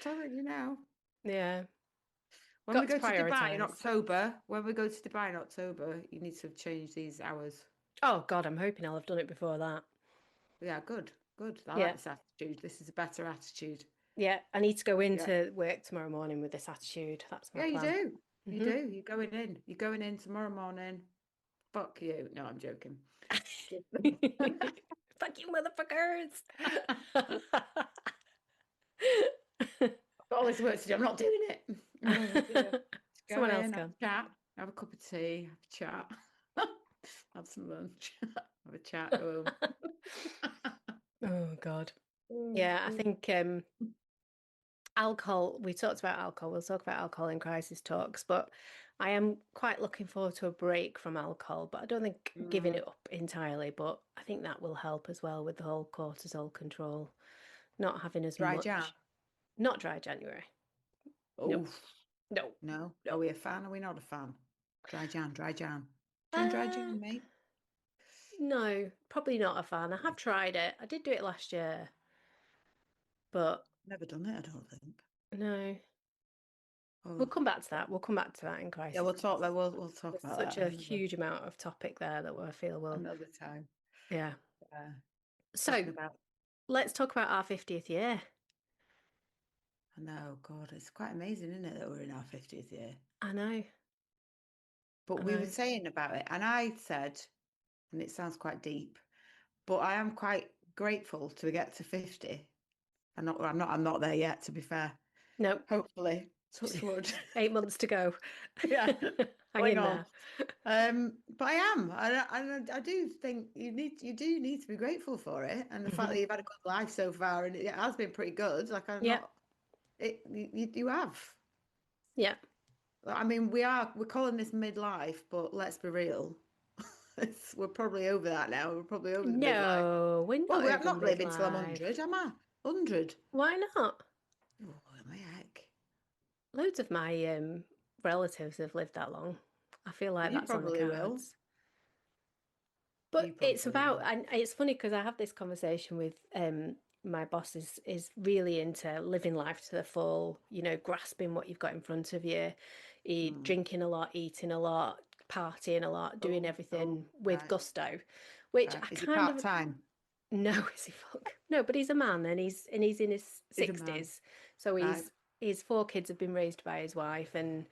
Speaker 2: telling you now,
Speaker 1: Yeah,
Speaker 2: when we
Speaker 1: got to
Speaker 2: go to Dubai in
Speaker 1: prioritize.
Speaker 2: October, when we go to Dubai in October, you need to change these hours.
Speaker 1: Oh God, I'm hoping I'll have done it before that.
Speaker 2: Yeah, good, good. I like
Speaker 1: Yeah,
Speaker 2: this attitude. This is a better attitude.
Speaker 1: yeah. I need to go
Speaker 2: Yeah,
Speaker 1: into work tomorrow morning with this attitude. That's my
Speaker 2: yeah, you
Speaker 1: plan.
Speaker 2: do. You
Speaker 1: Hmm.
Speaker 2: do. You're going in. You're going in tomorrow morning. Fuck you. No, I'm joking.
Speaker 1: Fuck you, motherfuckers.
Speaker 2: Got all this work to do. I'm not doing it. Oh dear. Just go
Speaker 1: Someone else
Speaker 2: in, have
Speaker 1: can.
Speaker 2: a chat, have a cup of tea, have a chat, have some lunch, have a chat, go home.
Speaker 1: Oh God.
Speaker 2: Mm,
Speaker 1: Yeah, I
Speaker 2: mm.
Speaker 1: think alcohol, we talked about alcohol. We'll talk about alcohol in crisis talks, but I am quite looking forward to a break from alcohol, but I don't think giving
Speaker 2: Mm.
Speaker 1: it up entirely, but I think that will help as well with the whole cortisol control, not having as
Speaker 2: Dry jam.
Speaker 1: much, not dry January. No,
Speaker 2: Oh
Speaker 1: no,
Speaker 2: no. Are
Speaker 1: no.
Speaker 2: we a fan? Are we not a fan? Dry jam, dry jam. Do you want dry
Speaker 1: Uh,
Speaker 2: jam, mate?
Speaker 1: no, probably not a fan. I have tried it. I did do it last year, but
Speaker 2: Never done it, I don't think.
Speaker 1: no. We'll
Speaker 2: Oh
Speaker 1: come back to that. We'll come back to that in
Speaker 2: yeah,
Speaker 1: crisis
Speaker 2: we'll talk.
Speaker 1: because
Speaker 2: We'll talk
Speaker 1: there's
Speaker 2: about
Speaker 1: such
Speaker 2: that
Speaker 1: a huge amount of topic there that I feel will,
Speaker 2: another time.
Speaker 1: yeah.
Speaker 2: Talking
Speaker 1: So
Speaker 2: about.
Speaker 1: let's talk about our 50th year.
Speaker 2: I know, God, it's quite amazing, isn't it, that we're in our 50th year?
Speaker 1: I know,
Speaker 2: But
Speaker 1: I
Speaker 2: we were
Speaker 1: know.
Speaker 2: saying about it, and I said, and it sounds quite deep, but I am quite grateful to get to 50. I'm not there yet, to be fair.
Speaker 1: No,
Speaker 2: Hopefully, touch wood.
Speaker 1: 8 months to go.
Speaker 2: Yeah,
Speaker 1: Hang
Speaker 2: going
Speaker 1: in
Speaker 2: on.
Speaker 1: there.
Speaker 2: But I am. I do think you do need to be grateful for it, and the fact
Speaker 1: Hmm.
Speaker 2: that you've had a good life so far, and it has been pretty good. Like I'm
Speaker 1: Yeah,
Speaker 2: not. You have.
Speaker 1: yeah.
Speaker 2: I mean, we're calling this midlife, but let's be real. We're probably over that now. We're probably over the midlife.
Speaker 1: No, we're
Speaker 2: Well,
Speaker 1: not
Speaker 2: I'm
Speaker 1: over
Speaker 2: not living till I'm
Speaker 1: midlife.
Speaker 2: 100, am I? 100.
Speaker 1: Why not?
Speaker 2: Oh, my heck.
Speaker 1: Loads of my relatives have lived that long. I feel like
Speaker 2: You
Speaker 1: that's on the
Speaker 2: probably will.
Speaker 1: cards.
Speaker 2: You
Speaker 1: But it's
Speaker 2: probably
Speaker 1: about,
Speaker 2: will.
Speaker 1: and it's funny because I have this conversation with my boss is really into living life to the full, grasping what you've got in front of you,
Speaker 2: Mm.
Speaker 1: drinking a lot, eating a lot, partying a lot, doing
Speaker 2: Oh,
Speaker 1: everything with
Speaker 2: right,
Speaker 1: gusto, which
Speaker 2: right.
Speaker 1: I
Speaker 2: Is he
Speaker 1: kind of
Speaker 2: part-time?
Speaker 1: no, is he fuck? No, but he's a man and he's in his
Speaker 2: He's a man.
Speaker 1: 60s. So
Speaker 2: Right,
Speaker 1: his four kids have been raised by his wife and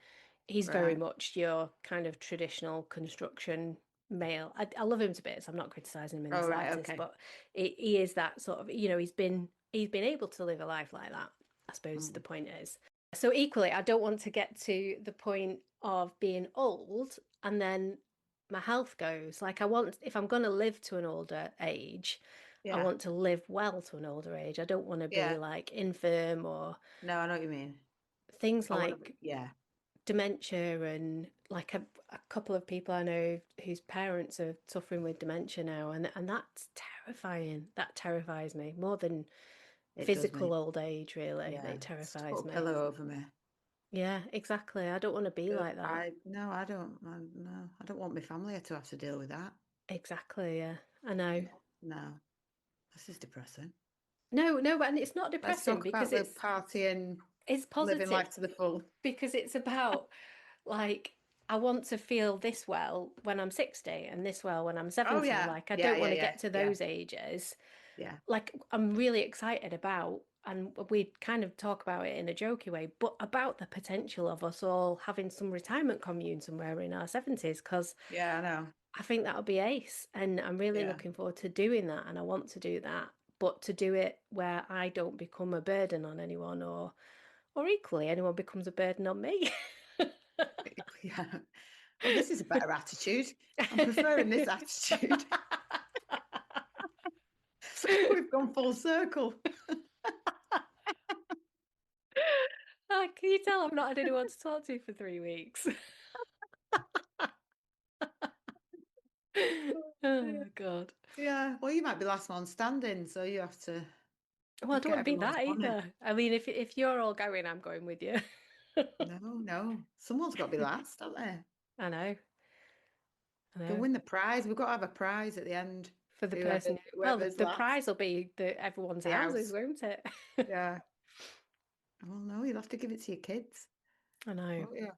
Speaker 1: he's very
Speaker 2: right.
Speaker 1: much your kind of traditional construction male. I love him to bits. I'm not criticizing him in the
Speaker 2: Oh, right,
Speaker 1: slightest,
Speaker 2: okay.
Speaker 1: but he is that sort of, he's been able to live a life like that, I suppose the
Speaker 2: Mm.
Speaker 1: point is. So equally, I don't want to get to the point of being old and then my health goes. Like I want, if I'm going to live to an older age, I
Speaker 2: Yeah,
Speaker 1: want to live well to an older age. I don't want to be
Speaker 2: yeah.
Speaker 1: like infirm or
Speaker 2: No, I know what you mean.
Speaker 1: things
Speaker 2: I want to,
Speaker 1: like
Speaker 2: yeah,
Speaker 1: dementia and like a couple of people I know whose parents are suffering with dementia now and that's terrifying. That terrifies me more than
Speaker 2: it does
Speaker 1: physical
Speaker 2: me.
Speaker 1: old age, really.
Speaker 2: Yeah,
Speaker 1: It
Speaker 2: just
Speaker 1: terrifies
Speaker 2: put a
Speaker 1: me.
Speaker 2: pillow over me.
Speaker 1: Yeah, exactly. I don't want to be like that.
Speaker 2: I no, I don't. No, I don't want my family to have to deal with that.
Speaker 1: Exactly, yeah. I know.
Speaker 2: No, no, this is depressing.
Speaker 1: No, no, and it's not
Speaker 2: Let's
Speaker 1: depressing
Speaker 2: talk
Speaker 1: because
Speaker 2: about the partying,
Speaker 1: it's
Speaker 2: living
Speaker 1: positive
Speaker 2: life to the full.
Speaker 1: because it's about like I want to feel this well when I'm 60 and this well when I'm
Speaker 2: Oh
Speaker 1: 70.
Speaker 2: yeah,
Speaker 1: Like I
Speaker 2: yeah,
Speaker 1: don't
Speaker 2: yeah,
Speaker 1: want to
Speaker 2: yeah,
Speaker 1: get to
Speaker 2: yeah,
Speaker 1: those ages.
Speaker 2: yeah,
Speaker 1: Like I'm really excited about, and we kind of talk about it in a jokey way, but about the potential of us all having some retirement commune somewhere in our 70s because
Speaker 2: yeah. I know.
Speaker 1: I think that'll be ace. And I'm really
Speaker 2: Yeah,
Speaker 1: looking forward to doing that. And I want to do that, but to do it where I don't become a burden on anyone or equally anyone becomes a burden on me.
Speaker 2: yeah. Well, this is a better attitude. I'm preferring this attitude. We've gone full circle.
Speaker 1: Can you tell I've not had anyone to talk to for 3 weeks?
Speaker 2: Yeah.
Speaker 1: Oh God.
Speaker 2: Yeah. Well, you might be last man standing, so you have to
Speaker 1: Well, I don't
Speaker 2: get
Speaker 1: want to be
Speaker 2: everyone's
Speaker 1: that
Speaker 2: money.
Speaker 1: either. I mean, if you're all going, I'm going with you.
Speaker 2: No, no. Someone's got to be last, haven't they?
Speaker 1: I know, I
Speaker 2: They'll
Speaker 1: know.
Speaker 2: win the prize. We've got to have a prize at the end.
Speaker 1: For the
Speaker 2: Whoever
Speaker 1: person, well, the,
Speaker 2: whoever's
Speaker 1: the
Speaker 2: last.
Speaker 1: prize will be the everyone's
Speaker 2: The
Speaker 1: houses,
Speaker 2: house.
Speaker 1: won't it?
Speaker 2: Yeah. Well, no, you'll have to give it to your kids.
Speaker 1: I know.
Speaker 2: Oh yeah.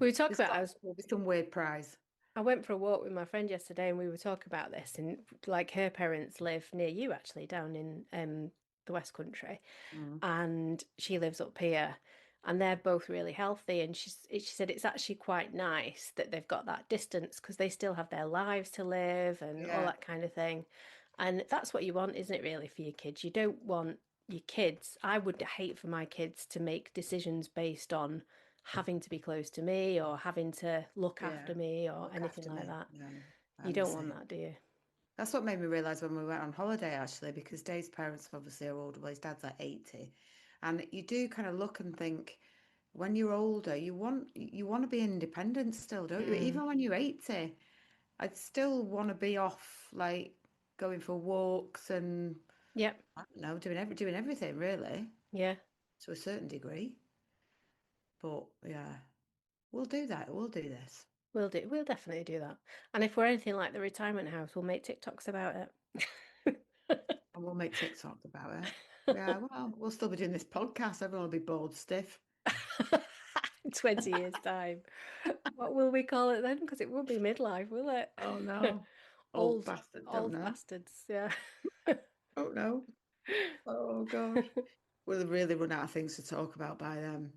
Speaker 1: We were talking
Speaker 2: There's
Speaker 1: about.
Speaker 2: got will be some weird prize.
Speaker 1: I went for a walk with my friend yesterday, and we were talking about this. And like her parents live near you, actually, down in the West Country,
Speaker 2: Mm.
Speaker 1: and she lives up here, and they're both really healthy. And she said it's actually quite nice that they've got that distance because they still have their lives to live and all
Speaker 2: Yeah.
Speaker 1: that kind of thing. And that's what you want, isn't it, really, for your kids? You don't want your kids. I would hate for my kids to make decisions based on having to be close to me or having to look after
Speaker 2: Yeah.
Speaker 1: me or
Speaker 2: Look
Speaker 1: anything
Speaker 2: after
Speaker 1: like
Speaker 2: me.
Speaker 1: that.
Speaker 2: No,
Speaker 1: You
Speaker 2: I'm the
Speaker 1: don't want
Speaker 2: same.
Speaker 1: that, do you?
Speaker 2: That's what made me realize when we went on holiday, actually, because Dave's parents obviously are older. Well, his dad's like 80. And you do kind of look and think, when you're older, you want to be independent still, don't you?
Speaker 1: Mm.
Speaker 2: Even when you're 80, I'd still want to be off, like going for walks and
Speaker 1: Yep.
Speaker 2: I don't know, doing everything really
Speaker 1: Yeah.
Speaker 2: to a certain degree. But yeah, we'll do that. We'll do this.
Speaker 1: We'll do. We'll definitely do that. And if we're anything like the retirement house, we'll make TikToks about it.
Speaker 2: And we'll make TikToks about it. Yeah, well, we'll still be doing this podcast. Everyone will be bored stiff.
Speaker 1: 20 years time. What will we call it then? Because it will be midlife, will it?
Speaker 2: Oh no. Old
Speaker 1: Old,
Speaker 2: bastard, don't
Speaker 1: old
Speaker 2: know.
Speaker 1: bastards. Yeah.
Speaker 2: Oh no. Oh gosh. We'll really run out of things to talk about by then.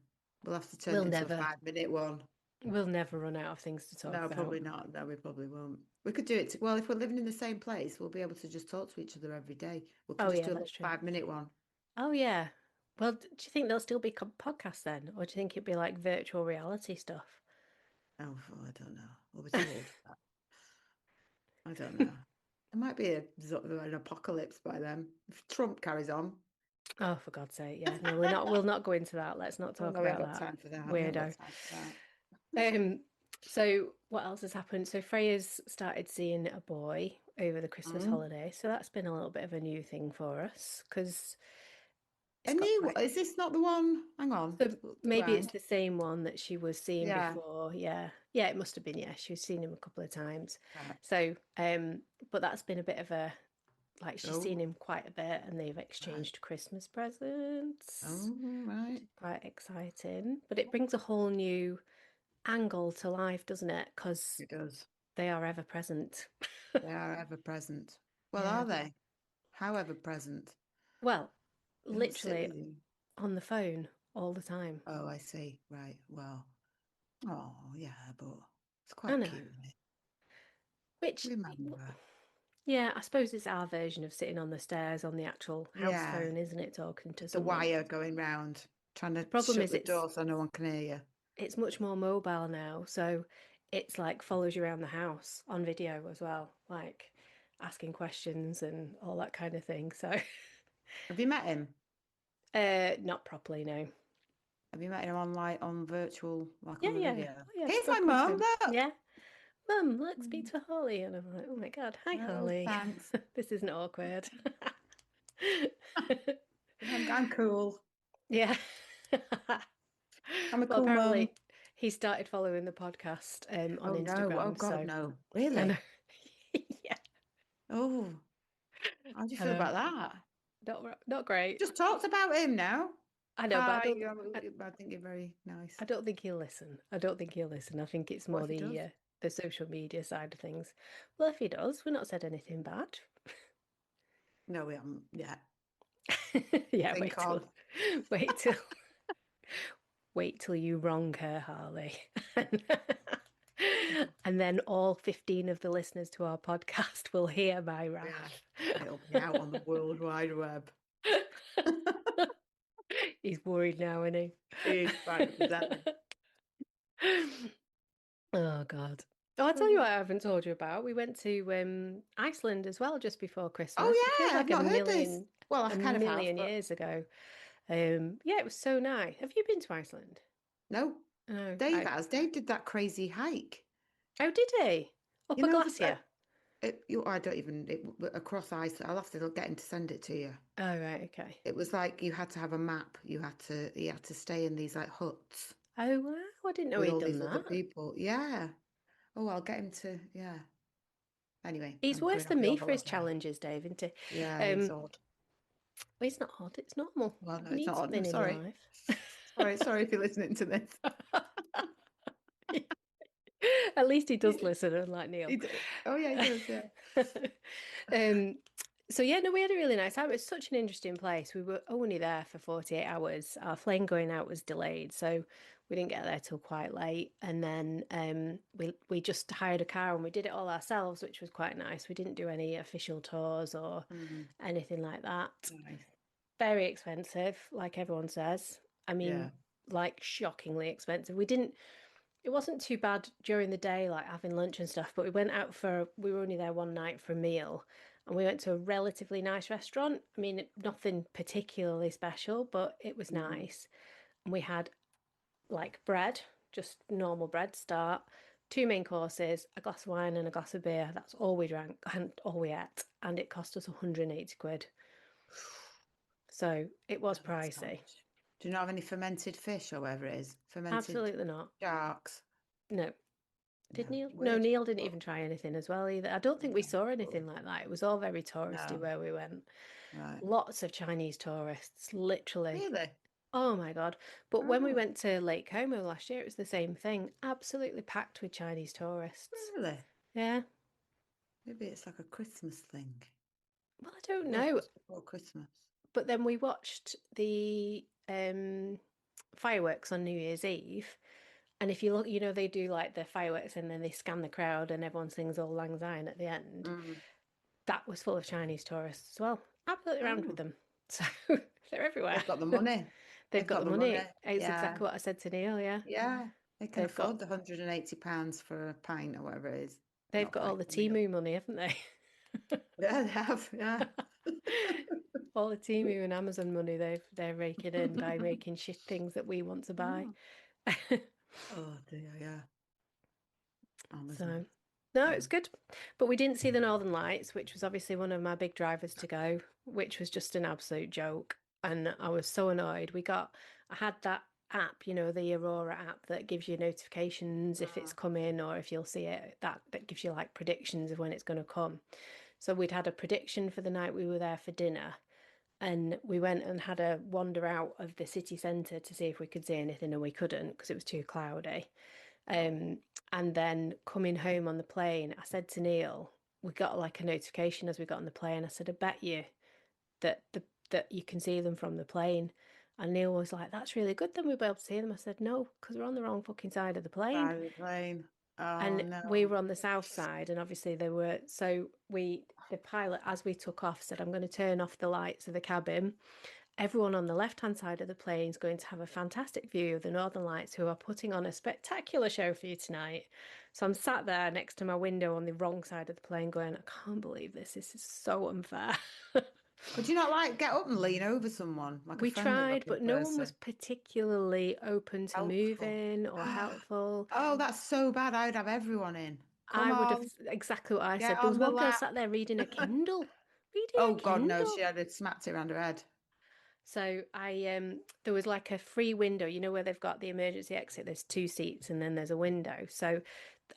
Speaker 2: We'll have to turn
Speaker 1: We'll
Speaker 2: it into a
Speaker 1: never,
Speaker 2: 5 minute one.
Speaker 1: we'll never run out of things to talk
Speaker 2: No,
Speaker 1: about.
Speaker 2: probably not. No, we probably won't. We could do it. Well, if we're living in the same place, we'll be able to just talk to each other every day. We can
Speaker 1: Oh
Speaker 2: just
Speaker 1: yeah,
Speaker 2: do a
Speaker 1: that's
Speaker 2: little
Speaker 1: true.
Speaker 2: 5 minute one.
Speaker 1: Oh yeah. Well, do you think there'll still be podcasts then, or do you think it'd be like virtual reality stuff?
Speaker 2: Oh, I don't know. We'll be too old for that. I don't know. There might be a sort of an apocalypse by then if Trump carries on.
Speaker 1: Oh, for God's sake, yeah. No, we're not. We'll not go into that. Let's not
Speaker 2: Oh
Speaker 1: talk
Speaker 2: no, we ain't
Speaker 1: about
Speaker 2: got
Speaker 1: that
Speaker 2: time for that. We ain't got
Speaker 1: weirdo.
Speaker 2: time for that.
Speaker 1: Um, so what else has happened? So Freya's started seeing a boy over the Christmas
Speaker 2: Mm.
Speaker 1: holiday. So that's been a little bit of a new thing for us because it's
Speaker 2: A
Speaker 1: got
Speaker 2: new,
Speaker 1: quite.
Speaker 2: is this not the one? Hang on,
Speaker 1: So maybe it's
Speaker 2: rewind.
Speaker 1: the same one that she was seeing
Speaker 2: Yeah,
Speaker 1: before. Yeah. Yeah, it must have been. Yeah, she was seeing him a couple of times.
Speaker 2: right.
Speaker 1: So, but that's been a bit of a like she's seen
Speaker 2: Oh,
Speaker 1: him quite a bit and they've
Speaker 2: right.
Speaker 1: exchanged Christmas presents,
Speaker 2: Oh,
Speaker 1: which
Speaker 2: right.
Speaker 1: is quite exciting. But it brings a whole new angle to life, doesn't it? Because
Speaker 2: It does.
Speaker 1: they are ever present.
Speaker 2: They are ever present. Well,
Speaker 1: Yeah.
Speaker 2: are they? How ever present?
Speaker 1: Well,
Speaker 2: They don't sit
Speaker 1: literally
Speaker 2: with you.
Speaker 1: on the phone all the time.
Speaker 2: Oh, I see. Right. Well, oh, yeah, but it's
Speaker 1: I
Speaker 2: quite
Speaker 1: know.
Speaker 2: cute, isn't it?
Speaker 1: Which,
Speaker 2: Remember.
Speaker 1: yeah, I suppose it's our version of sitting on the stairs on the actual house
Speaker 2: Yeah,
Speaker 1: phone, isn't it? Talking to
Speaker 2: the
Speaker 1: someone.
Speaker 2: wire going round, trying
Speaker 1: The
Speaker 2: to
Speaker 1: problem
Speaker 2: shut
Speaker 1: is
Speaker 2: the door so no one can hear you.
Speaker 1: it's much more mobile now, so it's like follows you around the house on video as well, like asking questions and all that kind of thing. So,
Speaker 2: Have you met him?
Speaker 1: not properly, no.
Speaker 2: Have you met him on like on virtual, like
Speaker 1: Yeah,
Speaker 2: on the
Speaker 1: yeah,
Speaker 2: video?
Speaker 1: oh, yeah. I've
Speaker 2: Here's my
Speaker 1: spoken to
Speaker 2: mum,
Speaker 1: him.
Speaker 2: look.
Speaker 1: Yeah, Mum, let's speak
Speaker 2: Mm.
Speaker 1: to Holly, and I'm like, oh my God, hi
Speaker 2: Oh,
Speaker 1: Holly.
Speaker 2: thanks.
Speaker 1: This isn't awkward.
Speaker 2: I'm cool.
Speaker 1: Yeah.
Speaker 2: I'm a
Speaker 1: Well,
Speaker 2: cool mum.
Speaker 1: apparently he started following the podcast on
Speaker 2: Oh no, oh
Speaker 1: Instagram,
Speaker 2: God,
Speaker 1: so
Speaker 2: no.
Speaker 1: I know.
Speaker 2: Really?
Speaker 1: Yeah,
Speaker 2: Oh, how do you
Speaker 1: I
Speaker 2: feel
Speaker 1: know.
Speaker 2: about that?
Speaker 1: Not great.
Speaker 2: Just talked about him now.
Speaker 1: I know, but
Speaker 2: Hi,
Speaker 1: I,
Speaker 2: I think you're very nice.
Speaker 1: I don't think he'll listen. I don't think he'll listen. I think it's
Speaker 2: What
Speaker 1: more
Speaker 2: if he does?
Speaker 1: the social media side of things. Well, if he does, we've not said anything bad.
Speaker 2: No, we haven't yet.
Speaker 1: Yeah,
Speaker 2: Think on.
Speaker 1: wait till wait till you wrong her, Harley. And then all 15 of the listeners to our podcast will hear my
Speaker 2: Yeah,
Speaker 1: wrath.
Speaker 2: it'll be out on the World Wide Web.
Speaker 1: He's worried now, isn't
Speaker 2: He is frightened to death.
Speaker 1: he? Oh God. Oh, I'll tell you what
Speaker 2: Oh
Speaker 1: I haven't told you about. We went to Iceland as well just before Christmas. It feels
Speaker 2: yeah, I've
Speaker 1: like
Speaker 2: not heard this. Well, I
Speaker 1: a
Speaker 2: kind of have,
Speaker 1: million
Speaker 2: but
Speaker 1: years ago. Yeah, it was so nice. Have you been to Iceland?
Speaker 2: no.
Speaker 1: No,
Speaker 2: Dave has. Dave did that crazy hike.
Speaker 1: Oh, did he? Up
Speaker 2: You
Speaker 1: a
Speaker 2: know,
Speaker 1: glacier?
Speaker 2: I don't even, across ice. I'll have to get him to send it to you.
Speaker 1: Oh, right, okay.
Speaker 2: It was like you had to have a map. You had to stay in these like huts
Speaker 1: Oh, wow. I didn't know
Speaker 2: with
Speaker 1: he'd
Speaker 2: all
Speaker 1: done
Speaker 2: these other
Speaker 1: that.
Speaker 2: people. Yeah. Oh, I'll get him to, yeah. Anyway,
Speaker 1: He's
Speaker 2: I'm
Speaker 1: worse
Speaker 2: going
Speaker 1: than
Speaker 2: off
Speaker 1: me
Speaker 2: your
Speaker 1: for his
Speaker 2: holiday.
Speaker 1: challenges, Dave, isn't he?
Speaker 2: Yeah, he's odd.
Speaker 1: Well, it's not odd, it's normal.
Speaker 2: Well, no,
Speaker 1: You
Speaker 2: it's
Speaker 1: need
Speaker 2: not odd. No,
Speaker 1: something in your
Speaker 2: sorry.
Speaker 1: life.
Speaker 2: Sorry if you're listening to this.
Speaker 1: At least he does listen, unlike
Speaker 2: He
Speaker 1: Neil.
Speaker 2: d Oh, yeah, he does. Yeah.
Speaker 1: Um, so yeah, no, we had a really nice time. It's such an interesting place. We were only there for 48 hours. Our plane going out was delayed, so we didn't get there till quite late. And then we just hired a car and we did it all ourselves, which was quite nice. We didn't do any official tours or
Speaker 2: Mm,
Speaker 1: anything like that.
Speaker 2: nice.
Speaker 1: Very expensive, like everyone says. I
Speaker 2: Yeah.
Speaker 1: mean, like shockingly expensive. It wasn't too bad during the day, like having lunch and stuff, but we were only there one night for a meal and we went to a relatively nice restaurant. I mean, nothing particularly special, but it was
Speaker 2: Mm.
Speaker 1: nice. And we had like bread, just normal bread to start, two main courses, a glass of wine and a glass of beer. That's all we drank and all we ate. And it cost us 180 quid. So it was
Speaker 2: Oh, that's not
Speaker 1: pricey.
Speaker 2: much. Do you not have any fermented fish or whatever it is? Fermented
Speaker 1: Absolutely not.
Speaker 2: sharks?
Speaker 1: No. Did
Speaker 2: No.
Speaker 1: Neil? No,
Speaker 2: Weird.
Speaker 1: Neil didn't
Speaker 2: But
Speaker 1: even try anything as well either. I don't think we
Speaker 2: no.
Speaker 1: saw anything
Speaker 2: Oh,
Speaker 1: like that. It was all very touristy
Speaker 2: no.
Speaker 1: where we went.
Speaker 2: Right.
Speaker 1: Lots of Chinese tourists, literally.
Speaker 2: Really?
Speaker 1: Oh my God. But when we
Speaker 2: Oh,
Speaker 1: went to Lake Como last year, it was the same thing. Absolutely packed with Chinese tourists.
Speaker 2: really?
Speaker 1: Yeah.
Speaker 2: Maybe it's like a Christmas thing.
Speaker 1: Well, I don't
Speaker 2: Well,
Speaker 1: know.
Speaker 2: just before Christmas.
Speaker 1: But then we watched the fireworks on New Year's Eve. And if you look, they do like the fireworks and then they scan the crowd and everyone sings Auld Lang Syne at the end.
Speaker 2: Mm.
Speaker 1: That was full of Chinese tourists as well. Absolutely rammed with
Speaker 2: Oh,
Speaker 1: them. So they're everywhere.
Speaker 2: they've got the money.
Speaker 1: They've
Speaker 2: They've
Speaker 1: got
Speaker 2: got
Speaker 1: the
Speaker 2: the
Speaker 1: money.
Speaker 2: money.
Speaker 1: It's
Speaker 2: Yeah.
Speaker 1: exactly what I said to Neil, yeah.
Speaker 2: Yeah. They can
Speaker 1: They've got
Speaker 2: afford the £180 for a pint or whatever it is.
Speaker 1: they've
Speaker 2: Not
Speaker 1: got all
Speaker 2: pint,
Speaker 1: the
Speaker 2: a meal.
Speaker 1: Timu money, haven't they?
Speaker 2: Yeah, they have. Yeah.
Speaker 1: All the Timu and Amazon money they're raking in by making shit things that we want to buy.
Speaker 2: Oh, oh dear. Yeah.
Speaker 1: So,
Speaker 2: Amazon.
Speaker 1: no,
Speaker 2: Yeah.
Speaker 1: it's good. But we didn't see the Northern Lights, which was obviously one of my big drivers to go, which was just an absolute joke. And I was so annoyed. I had that app, the Aurora app that gives you notifications if it's
Speaker 2: Mm.
Speaker 1: coming or if you'll see it, that gives you like predictions of when it's going to come. So we'd had a prediction for the night we were there for dinner. And we went and had a wander out of the city centre to see if we could see anything, and we couldn't because it was too cloudy.
Speaker 2: Oh,
Speaker 1: And then coming home on the plane, I said to Neil, we got like a notification as we got on the plane. I said, I bet you that you can see them from the plane. And Neil was like, that's really good, then we'll be able to see them. I said, no, because we're on the wrong fucking side of the plane.
Speaker 2: side of the plane. Oh
Speaker 1: And we
Speaker 2: no.
Speaker 1: were on the south side, and obviously the pilot, as we took off, said, I'm going to turn off the lights of the cabin. Everyone on the left-hand side of the plane is going to have a fantastic view of the Northern Lights, who are putting on a spectacular show for you tonight. So I'm sat there next to my window on the wrong side of the plane going, I can't believe this. This is so unfair.
Speaker 2: Could you not like get up and lean over someone, like a
Speaker 1: We
Speaker 2: friendly
Speaker 1: tried,
Speaker 2: looking
Speaker 1: but no one was
Speaker 2: person?
Speaker 1: particularly open to
Speaker 2: Helpful.
Speaker 1: moving or helpful.
Speaker 2: Oh, that's so bad. I would have everyone in. Come
Speaker 1: I would have
Speaker 2: on,
Speaker 1: exactly what I
Speaker 2: get
Speaker 1: said. There was
Speaker 2: on the
Speaker 1: one girl
Speaker 2: lap.
Speaker 1: sat there reading a Kindle. Reading a
Speaker 2: Oh God, no, she
Speaker 1: Kindle.
Speaker 2: had it smacked it around her head.
Speaker 1: So there was like a free window, you know, where they've got the emergency exit. There's two seats and then there's a window. So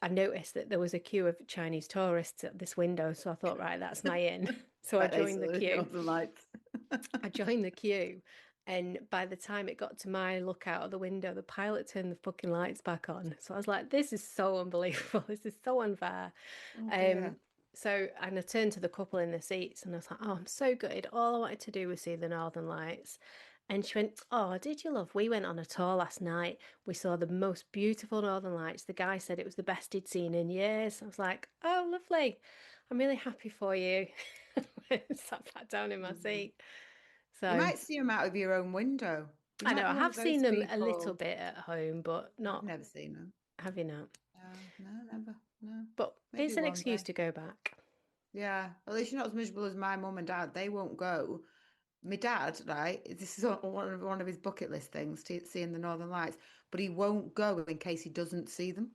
Speaker 1: I noticed that there was a queue of Chinese tourists at this window. So I thought, right, that's my in. So I
Speaker 2: But they
Speaker 1: joined
Speaker 2: saw
Speaker 1: the
Speaker 2: the
Speaker 1: queue.
Speaker 2: Northern Lights.
Speaker 1: I joined the queue, and by the time it got to my look out of the window, the pilot turned the fucking lights back on. So I was like, this is so unbelievable. This is so unfair.
Speaker 2: Oh
Speaker 1: Um,
Speaker 2: dear.
Speaker 1: and I turned to the couple in the seats and I was like, oh, I'm so gutted. All I wanted to do was see the Northern Lights. And she went, oh, did you love? We went on a tour last night. We saw the most beautiful Northern Lights. The guy said it was the best he'd seen in years. I was like, oh, lovely. I'm really happy for you. Sat back down in my
Speaker 2: Mm.
Speaker 1: seat.
Speaker 2: You
Speaker 1: So
Speaker 2: might see them out of your own window. You
Speaker 1: I
Speaker 2: might
Speaker 1: know
Speaker 2: be
Speaker 1: I
Speaker 2: one
Speaker 1: have
Speaker 2: of those
Speaker 1: seen them a little
Speaker 2: people.
Speaker 1: bit at home, but
Speaker 2: I've
Speaker 1: not,
Speaker 2: never seen them.
Speaker 1: have you not?
Speaker 2: No, no, never. No.
Speaker 1: But
Speaker 2: Maybe
Speaker 1: it's an
Speaker 2: one
Speaker 1: excuse
Speaker 2: day.
Speaker 1: to go back.
Speaker 2: Yeah. At least you're not as miserable as my mum and dad. They won't go. My dad, right? This is one of his bucket list things, to seeing the Northern Lights, but he won't go in case he doesn't see them.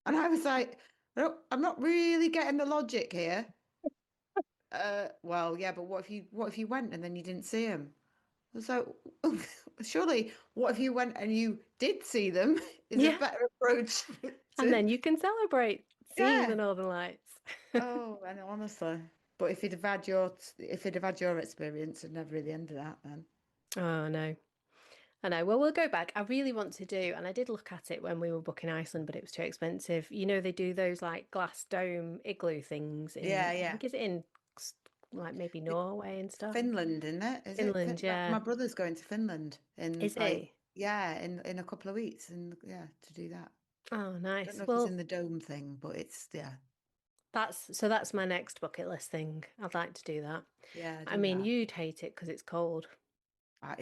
Speaker 2: And I was like, no, I'm not really getting the logic here. Well, yeah, but what if you went and then you didn't see them? So surely, what if you went and you did see them is a
Speaker 1: Yeah.
Speaker 2: better approach
Speaker 1: And
Speaker 2: to,
Speaker 1: then you can celebrate seeing the
Speaker 2: yeah.
Speaker 1: Northern Lights.
Speaker 2: Oh, and honestly, but if he'd have had your experience and never really ended that, then
Speaker 1: Oh no. I know. Well, we'll go back. I really want to do, and I did look at it when we were booking Iceland, but it was too expensive. You know, they do those like glass dome igloo things in,
Speaker 2: yeah,
Speaker 1: I
Speaker 2: yeah.
Speaker 1: think, is it in like maybe Norway and stuff?
Speaker 2: Finland, isn't it? Is it?
Speaker 1: Finland,
Speaker 2: My
Speaker 1: yeah.
Speaker 2: brother's going to Finland in
Speaker 1: Is
Speaker 2: like,
Speaker 1: he?
Speaker 2: yeah, in a couple of weeks, and yeah, to do that.
Speaker 1: Oh,
Speaker 2: Don't
Speaker 1: nice.
Speaker 2: know if he's
Speaker 1: Well,
Speaker 2: in the dome thing, but it's yeah,
Speaker 1: that's my next bucket list thing. I'd like to do that.
Speaker 2: yeah,
Speaker 1: I
Speaker 2: do
Speaker 1: mean,
Speaker 2: that.
Speaker 1: you'd hate it because it's cold.
Speaker 2: I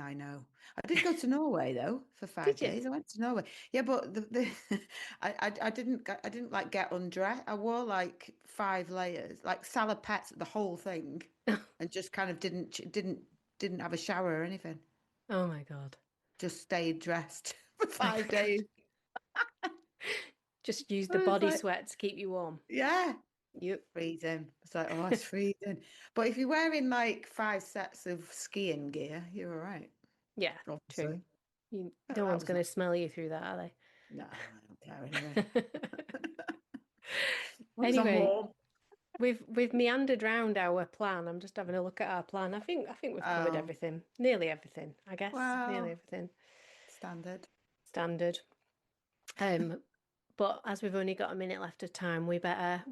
Speaker 2: know. I did go to Norway though for five
Speaker 1: Did you?
Speaker 2: days. I went to Norway. Yeah, but I didn't like get undressed. I wore like 5 layers, like salopettes, the whole thing, and just kind of didn't have a shower or anything.
Speaker 1: Oh my God.
Speaker 2: Just stayed dressed for
Speaker 1: Oh my
Speaker 2: 5 days.
Speaker 1: God. Just use
Speaker 2: I
Speaker 1: the
Speaker 2: was
Speaker 1: body
Speaker 2: like,
Speaker 1: sweat to keep you warm.
Speaker 2: yeah,
Speaker 1: Yep.
Speaker 2: freezing. It's like, oh, it's freezing. But if you're wearing like 5 sets of skiing gear, you're all right,
Speaker 1: Yeah, true.
Speaker 2: obviously. Oh,
Speaker 1: No
Speaker 2: that
Speaker 1: one's
Speaker 2: was
Speaker 1: going
Speaker 2: nice.
Speaker 1: to smell you through that, are
Speaker 2: No, I don't care anyway.
Speaker 1: they?
Speaker 2: Once I'm
Speaker 1: Anyway,
Speaker 2: warm.
Speaker 1: we've meandered round our plan. I'm just having a look at our plan. I think we've covered
Speaker 2: Oh,
Speaker 1: everything. Nearly everything, I guess. Nearly
Speaker 2: well,
Speaker 1: everything.
Speaker 2: standard.
Speaker 1: Standard. Um, but as we've only got a minute left of time, we better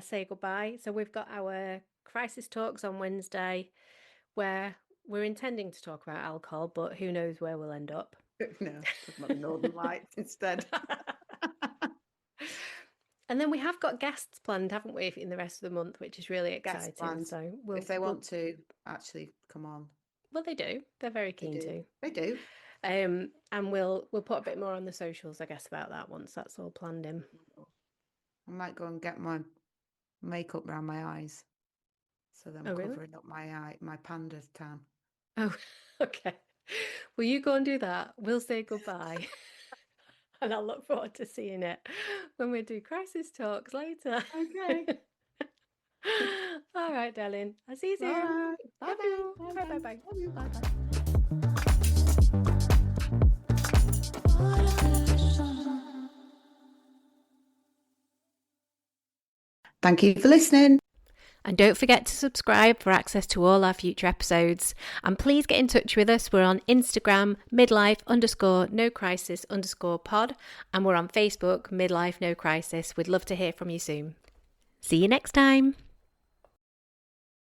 Speaker 1: say goodbye. So we've got our crisis talks on Wednesday, where we're intending to talk about alcohol, but who knows where we'll end up.
Speaker 2: No, talking about the Northern Lights instead.
Speaker 1: And then we have got guests planned, haven't we, in the rest of the month, which is really
Speaker 2: Guest
Speaker 1: exciting.
Speaker 2: plans.
Speaker 1: So
Speaker 2: If
Speaker 1: we'll
Speaker 2: they
Speaker 1: we'll
Speaker 2: want to actually come on,
Speaker 1: well they do. They're very
Speaker 2: they
Speaker 1: keen
Speaker 2: do.
Speaker 1: to.
Speaker 2: They do.
Speaker 1: And we'll put a bit more on the socials, I guess, about that once that's all planned in.
Speaker 2: I might go and get my makeup around my eyes so that I'm
Speaker 1: Oh, really?
Speaker 2: covering up my panda tan.
Speaker 1: Oh, okay. Well, you go and do that. We'll say goodbye. And I'll look forward to seeing it when we do crisis talks later.
Speaker 2: Okay.
Speaker 1: All right, darling. I'll see you
Speaker 2: All
Speaker 1: soon.
Speaker 2: right. Bye
Speaker 1: Love
Speaker 2: bye.
Speaker 1: you.
Speaker 2: Bye
Speaker 1: Bye
Speaker 2: bye.
Speaker 1: bye bye.
Speaker 2: Love you.
Speaker 1: Bye bye.
Speaker 2: Thank you for listening.
Speaker 1: And don't forget to subscribe for access to all our future episodes. And please get in touch with us. We're on Instagram, midlife_no crisis_pod. And we're on Facebook, Midlife No Crisis. We'd love to hear from you soon. See you next time.